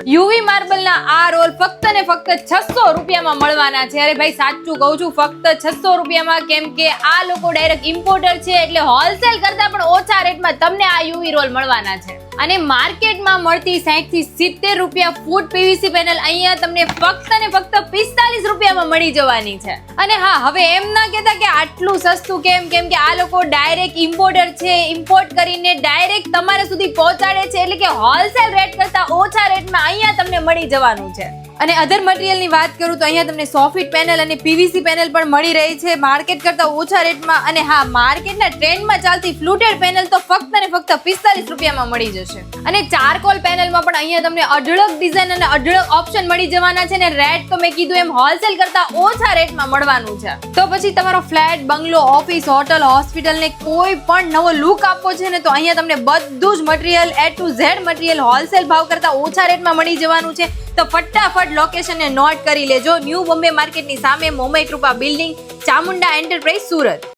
UV માર્બલના આ role ફક્ત ને ફક્ત 600 રૂપિયામાં મળવાના છે. અરે ભાઈ સાચું કહું છું, ફક્ત 600 રૂપિયામાં, કેમ કે આ લોકો ડાયરેક્ટ ઇમ્પોર્ટર છે એટલે હોલસેલ કરતા પણ ઓછા રેટમાં તમને આ યુવી રોલ મળવાના છે. અને માર્કેટમાં મળતી 60 થી 70 રૂપિયા ફૂટ પીવીસી પેનલ અહીંયા તમને ફક્ત ને ફક્ત 45 રૂપિયામાં મળી જવાની છે. અને હા, હવે એમ ના કહેતા કે આટલું સસ્તું કેમ કે આ લોકો ડાયરેક્ટ ઇમ્પોર્ટર છે, ઇમ્પોર્ટ કરીને ડાયરેક્ટ તમારા સુધી પહોંચાડે છે, એટલે કે હોલસેલ રેટ કરતા ઓછા રેટમાં અહીંયા તમને મળી જવાનું છે. અને અધર મટીરિયલની વાત કરું તો અહીંયા તમને સોફિટ પેનલ અને પીવીસી પેનલ પણ મળી રહી છે માર્કેટ કરતા ઓછા રેટમાં. અને હા, માર્કેટના ટ્રેન્ડમાં ચાલતી ફ્લુટેડ પેનલ તો ફક્ત ને ફક્ત 45 રૂપિયામાં મળી જશે. અને ચારકોલ પેનલમાં પણ અહીંયા તમને અઢળક ડિઝાઇન અને અઢળક ઓપ્શન મળી જવાના છે. અને રેટ તો મેં કીધું એમ હોલસેલ કરતા ઓછા રેટમાં મળવાનું છે. તો પછી તમારો ફ્લેટ, બંગલો, ઓફિસ, હોટલ, હોસ્પિટલને કોઈ પણ નવો લુક આપવો છે ને, તો અહીંયા તમને બધું જ material A to Z material wholesale ભાવ કરતા ઓછા રેટમાં મળી જવાનું છે. તો ફટાફટ લોકેશનને નોટ કરી લેજો. ન્યૂ બોમ્બે માર્કેટની સામે મોમઈ કૃપા બિલ્ડિંગ, ચામુંડા એન્ટરપ્રાઇઝ, સુરત.